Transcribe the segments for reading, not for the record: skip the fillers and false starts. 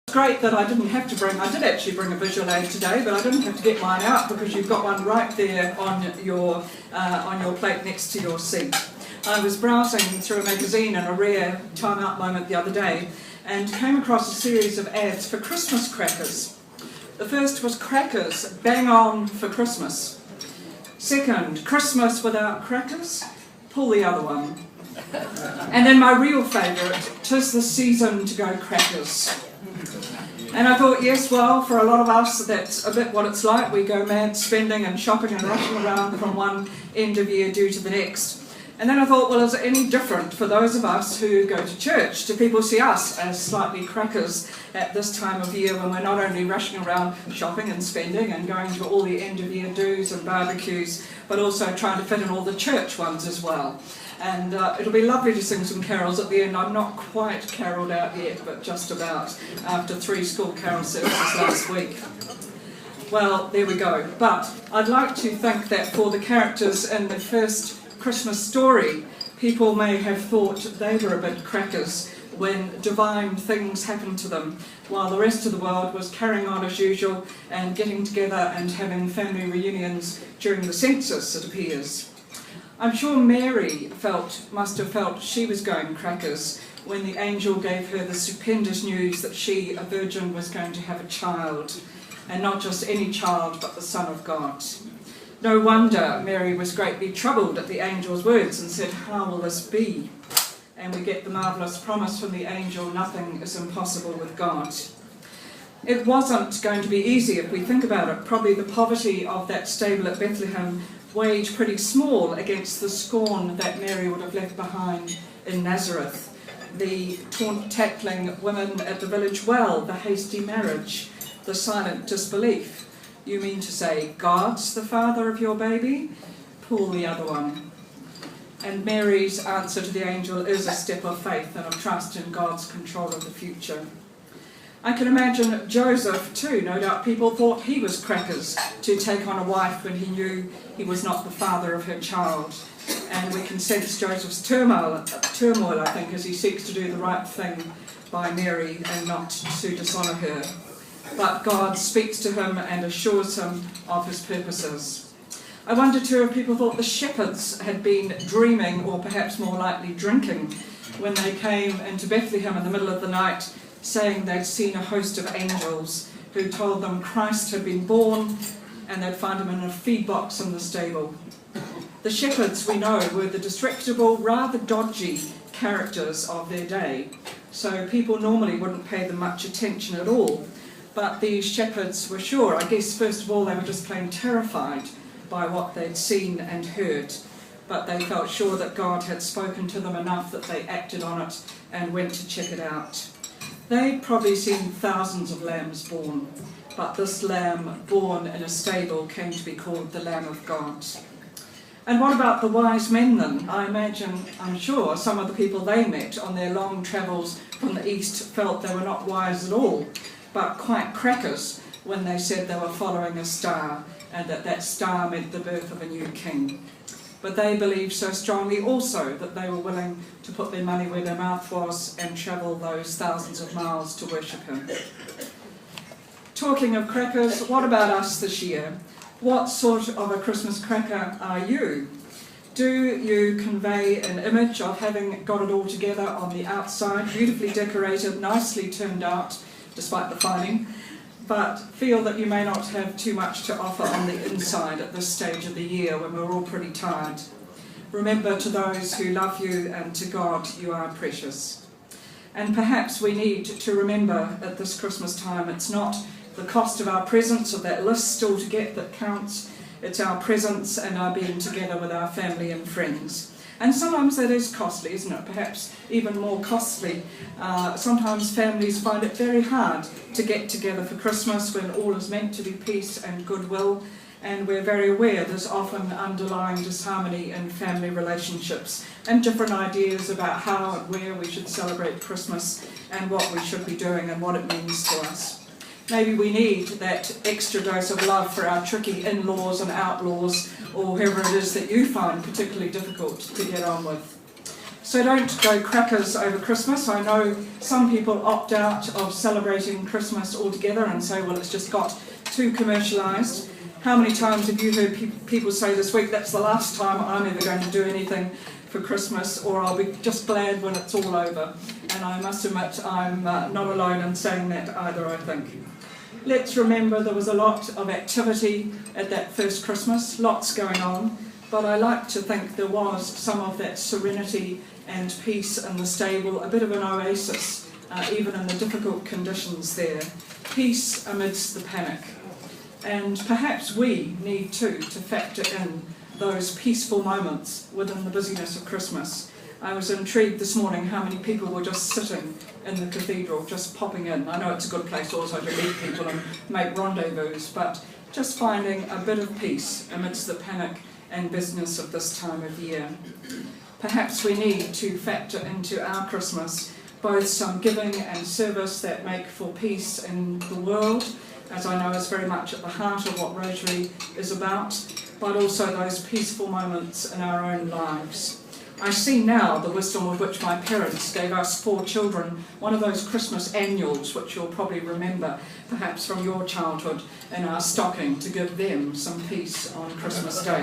It's great that I did actually bring a visual aid today, but I didn't have to get mine out because you've got one right there on your plate next to your seat. I was browsing through a magazine in a rare time-out moment the other day and came across a series of ads for Christmas crackers. The first was crackers, bang on for Christmas. Second, Christmas without crackers, pull the other one. And then my real favourite, 'tis the season to go crackers. And I thought, yes, well, for a lot of us, that's a bit what it's like. We go mad spending and shopping and rushing around from one end of year due to the next. And then I thought, well, is it any different for those of us who go to church? Do people see us as slightly crackers at this time of year when we're not only rushing around shopping and spending and going to all the end of year do's and barbecues, but also trying to fit in all the church ones as well? And it'll be lovely to sing some carols at the end. I'm not quite caroled out yet, but just about, after 3 school carol services last week. Well, there we go. But I'd like to think that for the characters in the first Christmas story, people may have thought they were a bit crackers when divine things happened to them, while the rest of the world was carrying on as usual and getting together and having family reunions during the census, it appears. I'm sure Mary must have felt she was going crackers when the angel gave her the stupendous news that she, a virgin, was going to have a child, and not just any child, but the Son of God. No wonder Mary was greatly troubled at the angel's words and said, "How will this be?" And we get the marvellous promise from the angel, nothing is impossible with God. It wasn't going to be easy if we think about it. Probably the poverty of that stable at Bethlehem weighed pretty small against the scorn that Mary would have left behind in Nazareth. The taunt-tackling women at the village well, the hasty marriage, the silent disbelief. You mean to say God's the father of your baby? Pull the other one. And Mary's answer to the angel is a step of faith and of trust in God's control of the future. I can imagine Joseph too. No doubt people thought he was crackers to take on a wife when he knew he was not the father of her child. And we can sense Joseph's turmoil, I think, as he seeks to do the right thing by Mary and not to dishonour her. But God speaks to him and assures him of his purposes. I wonder too if people thought the shepherds had been dreaming, or perhaps more likely drinking, when they came into Bethlehem in the middle of the night, saying they'd seen a host of angels who told them Christ had been born and they'd find him in a feed box in the stable. The shepherds, we know, were the disreputable, rather dodgy characters of their day, so people normally wouldn't pay them much attention at all. But these shepherds were sure. I guess first of all they were just plain terrified by what they'd seen and heard, but they felt sure that God had spoken to them enough that they acted on it and went to check it out. They'd probably seen thousands of lambs born, but this lamb born in a stable came to be called the Lamb of God. And what about the wise men then? I'm sure some of the people they met on their long travels from the east felt they were not wise at all, but quite crackers when they said they were following a star and that star meant the birth of a new king. But they believed so strongly also that they were willing to put their money where their mouth was and travel those thousands of miles to worship him. Talking of crackers, what about us this year? What sort of a Christmas cracker are you? Do you convey an image of having got it all together on the outside, beautifully decorated, nicely turned out, despite the fining, but feel that you may not have too much to offer on the inside at this stage of the year when we're all pretty tired? Remember, to those who love you and to God, you are precious. And perhaps we need to remember at this Christmas time, it's not the cost of our presents or that list still to get that counts, it's our presence and our being together with our family and friends. And sometimes that is costly, isn't it? Perhaps even more costly. Sometimes families find it very hard to get together for Christmas when all is meant to be peace and goodwill, and we're very aware there's often underlying disharmony in family relationships and different ideas about how and where we should celebrate Christmas and what we should be doing and what it means to us. Maybe we need that extra dose of love for our tricky in-laws and outlaws, or whoever it is that you find particularly difficult to get on with. So don't go crackers over Christmas. I know some people opt out of celebrating Christmas altogether and say, well, it's just got too commercialised. How many times have you heard people say this week, that's the last time I'm ever going to do anything for Christmas, or I'll be just glad when it's all over? And I must admit I'm not alone in saying that either, I think. Let's remember there was a lot of activity at that first Christmas, lots going on, but I like to think there was some of that serenity and peace in the stable, a bit of an oasis, even in the difficult conditions there. Peace amidst the panic. And perhaps we need to factor in those peaceful moments within the busyness of Christmas. I was intrigued this morning how many people were just sitting in the cathedral, just popping in. I know it's a good place also to meet people and make rendezvous, but just finding a bit of peace amidst the panic and business of this time of year. Perhaps we need to factor into our Christmas both some giving and service that make for peace in the world, as I know is very much at the heart of what Rotary is about, but also those peaceful moments in our own lives. I see now the wisdom with which my parents gave us 4 children one of those Christmas annuals, which you'll probably remember perhaps from your childhood, in our stocking to give them some peace on Christmas Day.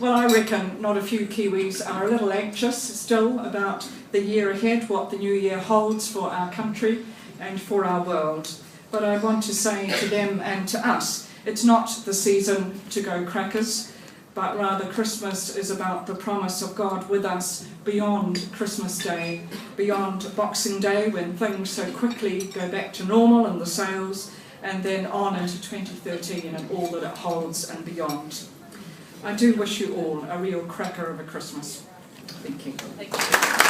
Well, I reckon not a few Kiwis are a little anxious still about the year ahead, what the new year holds for our country and for our world. But I want to say to them and to us, it's not the season to go crackers, but rather Christmas is about the promise of God with us beyond Christmas Day, beyond Boxing Day, when things so quickly go back to normal and the sales, and then on into 2013 and all that it holds and beyond. I do wish you all a real cracker of a Christmas. Thank you.